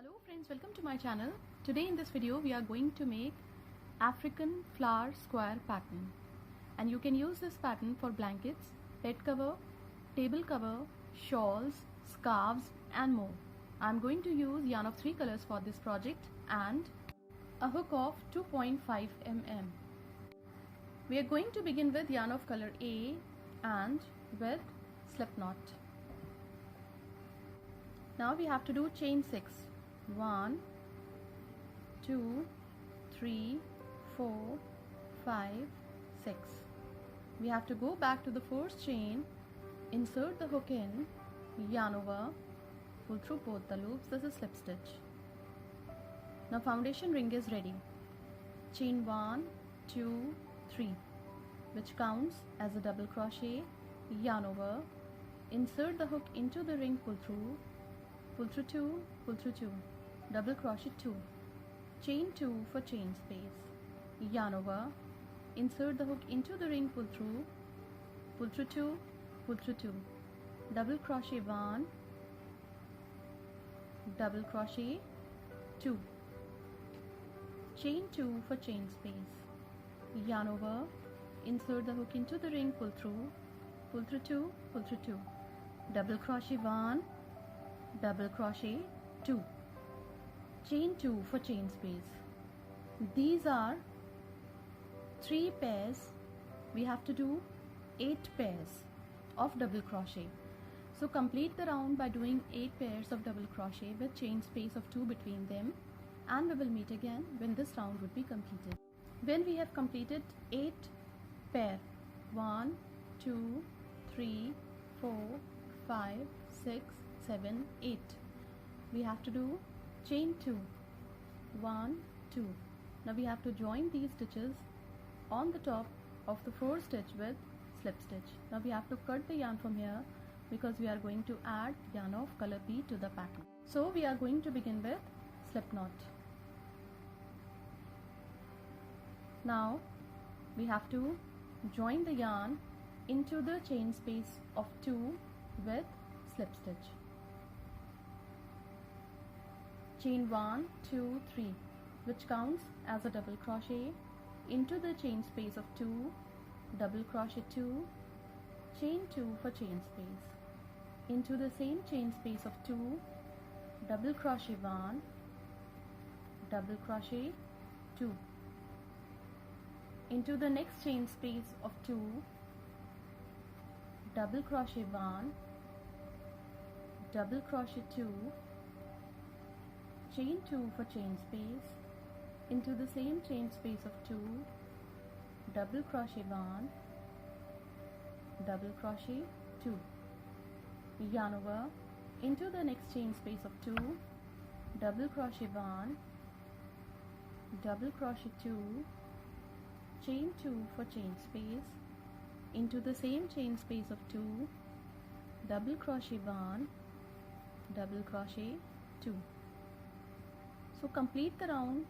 Hello friends, welcome to my channel. Today in this video we are going to make African flower square pattern, and you can use this pattern for blankets, bed cover, table cover, shawls, scarves and more. I am going to use yarn of 3 colors for this project and a hook of 2.5 mm. We are going to begin with yarn of color A and with slip knot. Now we have to do chain 6. 1, 2, 3, 4, 5, 6. We have to go back to the first chain, insert the hook in, yarn over, pull through both the loops. This is slip stitch. Now foundation ring is ready. Chain 1, 2, 3, which counts as a double crochet, yarn over, insert the hook into the ring, pull through 2, pull through 2, double crochet 2, chain 2 for chain space, yarn over, insert the hook into the ring, pull through 2, pull through 2, double crochet 1, double crochet 2, chain 2 for chain space, yarn over, insert the hook into the ring, pull through 2, pull through 2, double crochet 1, double crochet 2, chain 2 for chain space. These are 3 pairs. We have to do 8 pairs of double crochet. So complete the round by doing 8 pairs of double crochet with chain space of 2 between them, and we will meet again when this round would be completed. When we have completed 8 pair, 1, 2, 3, 4, 5, 6, 7, 8. We have to do chain 2, 1, 2. Now we have to join these stitches on the top of the first stitch with slip stitch. Now we have to cut the yarn from here because we are going to add yarn of color B to the pattern. So we are going to begin with slip knot. Now we have to join the yarn into the chain space of 2 with slip stitch. Chain 1, 2, 3, which counts as a double crochet into the chain space of 2, double crochet 2, chain 2 for chain space, into the same chain space of 2, double crochet 1, double crochet 2, into the next chain space of 2, double crochet 1, double crochet 2, chain 2 for chain space, into the same chain space of 2, double crochet 1, double crochet 2, yarn over, into the next chain space of 2, double crochet 1, double crochet 2, chain 2 for chain space, into the same chain space of 2, double crochet 1, double crochet 2. So complete the round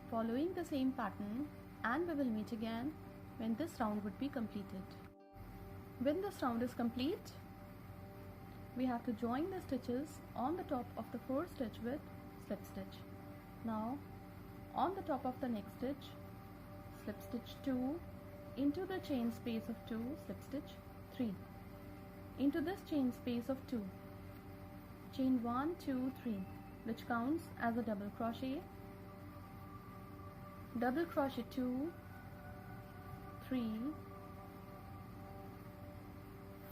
following the same pattern, and we will meet again when this round would be completed. When this round is complete, we have to join the stitches on the top of the first stitch with slip stitch. Now on the top of the next stitch, slip stitch 2, into the chain space of 2, slip stitch 3, into this chain space of 2, chain 1, 2, 3, which counts as a double crochet, double crochet 2, 3,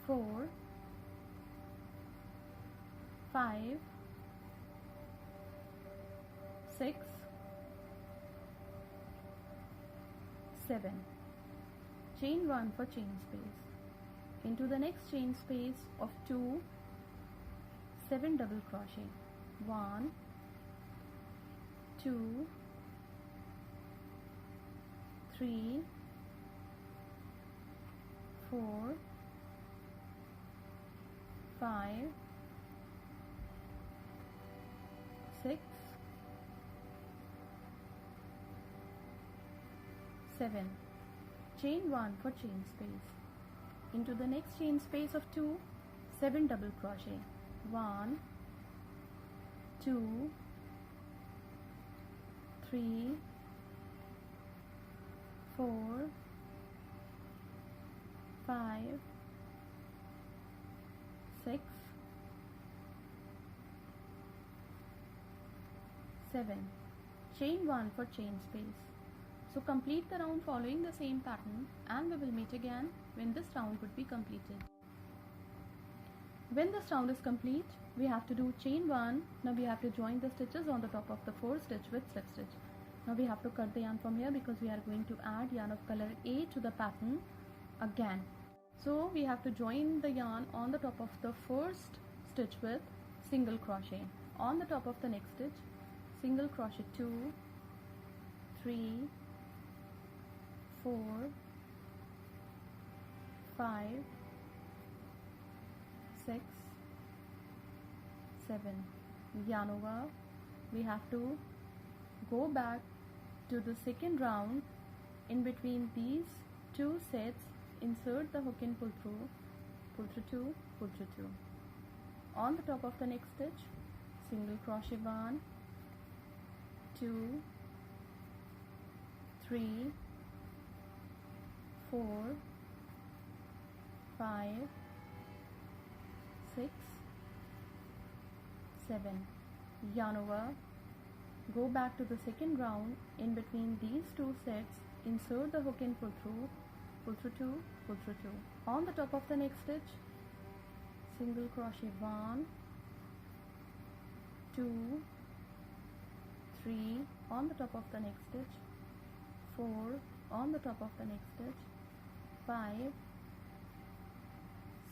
4, 5, 6, 7, chain 1 for chain space, into the next chain space of 2, 7 double crochet, 1, 2, 3, 4, 5, 6, 7, chain 1 for chain space, into the next chain space of 2, 7 double crochet, 1, 2, 3, 4, 5, 6, 7. Chain 1 for chain space. So complete the round following the same pattern, and we will meet again when this round would be completed. When this round is complete, we have to do chain 1. Now we have to join the stitches on the top of the 4th stitch with slip stitch. Now we have to cut the yarn from here because we are going to add yarn of color A to the pattern again. So we have to join the yarn on the top of the first stitch with single crochet. On the top of the next stitch, single crochet 2, 3, 4, 5, 6, 7. Yarn over. We have to go back to the second round. In between these two sets, insert the hook and pull through 2, pull through 2. On the top of the next stitch, single crochet 1, 2, 3, 4, 5, 6, 7. Yarn over. Go back to the second round. In between these two sets, insert the hook and pull through 2, pull through 2. On the top of the next stitch, single crochet 1, 2, 3. On the top of the next stitch, 4. On the top of the next stitch, 5,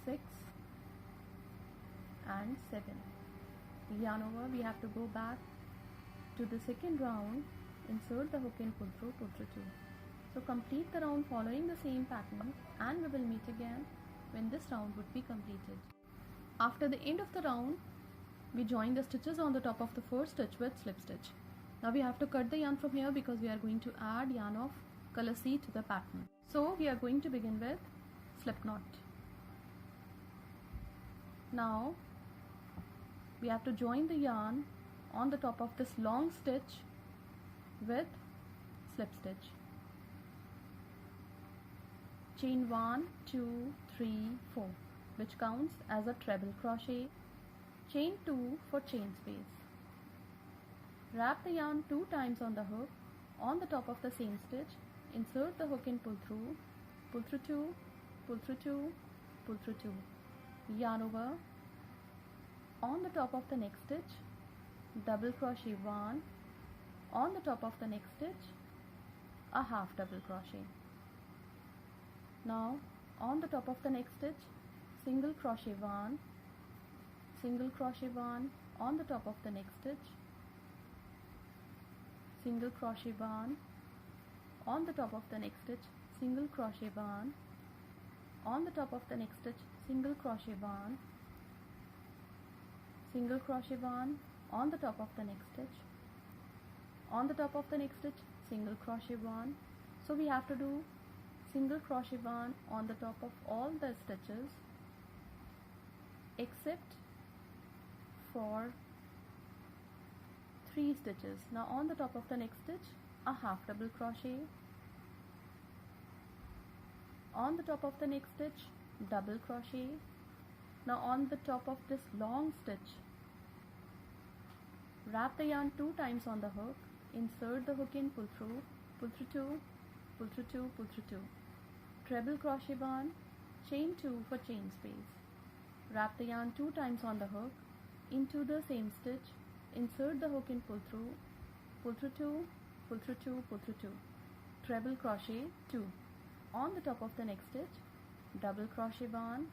6, and 7. Yarn over. We have to go back to the second round, insert the hook and pull through 2. So complete the round following the same pattern, and we will meet again when this round would be completed. After the end of the round, we join the stitches on the top of the first stitch with slip stitch. Now we have to cut the yarn from here because we are going to add yarn of color C to the pattern. So we are going to begin with slip knot. Now we have to join the yarn on the top of this long stitch with slip stitch. Chain 1, 2, 3, 4, which counts as a treble crochet. Chain 2 for chain space. Wrap the yarn 2 times on the hook. On the top of the same stitch, insert the hook and pull through 2, pull through 2, pull through 2. Yarn over. On the top of the next stitch, double crochet 1. On the top of the next stitch, a half double crochet. Now on the top of the next stitch, single crochet 1, single crochet 1. On the top of the next stitch, single crochet 1. On the top of the next stitch, single crochet 1. On the top of the next stitch, single crochet 1, single crochet 1. On the top of the next stitch, on the top of the next stitch, single crochet 1. So we have to do single crochet 1 on the top of all the stitches except for 3 stitches. Now on the top of the next stitch, a half double crochet. On the top of the next stitch, double crochet. Now on the top of this long stitch, wrap the yarn 2 times on the hook, insert the hook in, pull through 2, pull through 2, pull through 2. Treble crochet 1, chain 2 for chain space. Wrap the yarn 2 times on the hook, into the same stitch, insert the hook and pull through 2, pull through 2, pull through 2. Treble crochet 2. On the top of the next stitch, double crochet 1.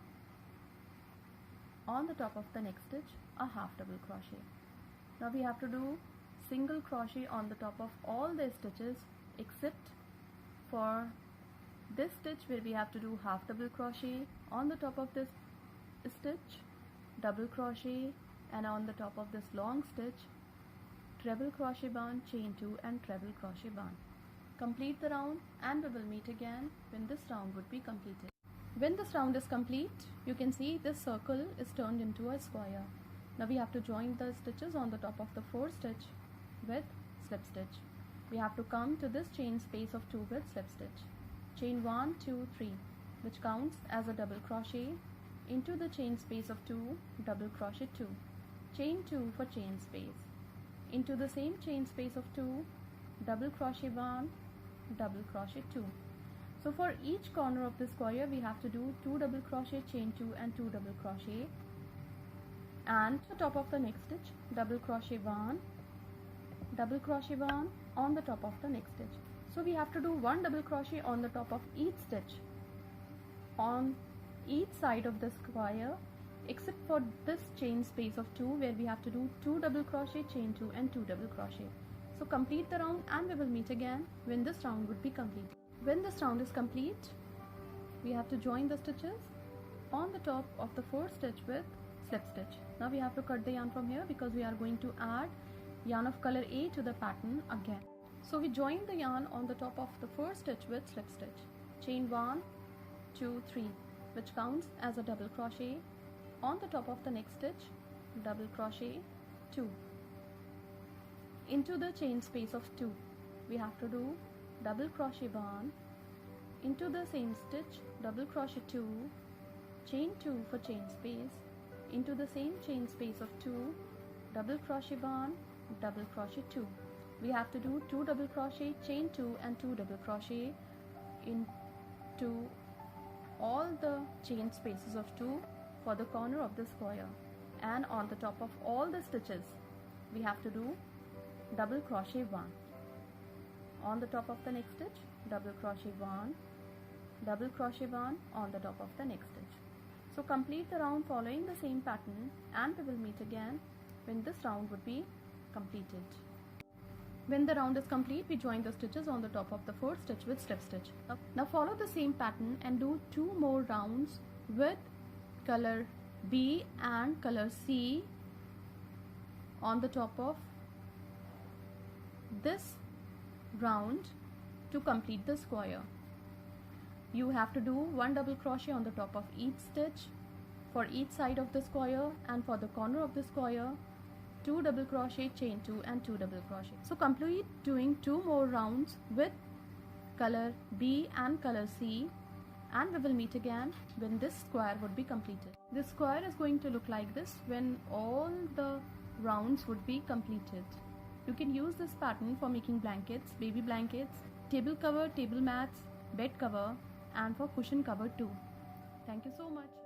On the top of the next stitch, a half double crochet. Now we have to do single crochet on the top of all the stitches except for this stitch where we have to do half double crochet. On the top of this stitch, double crochet, and on the top of this long stitch, treble crochet 1, chain 2, and treble crochet 1. Complete the round, and we will meet again when this round would be completed. When this round is complete, you can see this circle is turned into a square. Now we have to join the stitches on the top of the 4th stitch with slip stitch. we have to come to this chain space of 2 with slip stitch. Chain 1, 2, 3, which counts as a double crochet into the chain space of 2, double crochet 2, chain 2 for chain space, into the same chain space of 2, double crochet 1, double crochet 2. So for each corner of the square we have to do 2 double crochet, chain 2 and 2 double crochet, and the top of the next stitch, double crochet 1, double crochet 1 on the top of the next stitch. So we have to do 1 double crochet on the top of each stitch on each side of the square, except for this chain space of 2 where we have to do 2 double crochet, chain 2 and 2 double crochet. So complete the round and we will meet again when this round would be complete. When this round is complete, we have to join the stitches on the top of the first stitch with slip stitch. Now we have to cut the yarn from here because we are going to add yarn of color A to the pattern again. So we join the yarn on the top of the first stitch with slip stitch. Chain 1, 2, 3, which counts as a double crochet. On the top of the next stitch, double crochet 2. Into the chain space of 2, we have to do double crochet 1. Into the same stitch, double crochet 2, chain 2 for chain space. Into the same chain space of 2, double crochet 1, double crochet 2. We have to do 2 double crochet, chain 2 and 2 double crochet into all the chain spaces of 2 for the corner of the square, and on the top of all the stitches we have to do double crochet 1. On the top of the next stitch, double crochet 1, double crochet 1 on the top of the next stitch. So complete the round following the same pattern and we will meet again when this round would be completed. When the round is complete, we join the stitches on the top of the first stitch with slip stitch. Now follow the same pattern and do 2 more rounds with color B and color C on the top of this round to complete the square. You have to do 1 double crochet on the top of each stitch for each side of the square, and for the corner of the square 2 double crochet, chain 2 and 2 double crochet. So complete doing 2 more rounds with color B and color C, and we will meet again when this square would be completed. This square is going to look like this when all the rounds would be completed. You can use this pattern for making blankets, baby blankets, table cover, table mats, bed cover, and for cushion cover too. Thank you so much.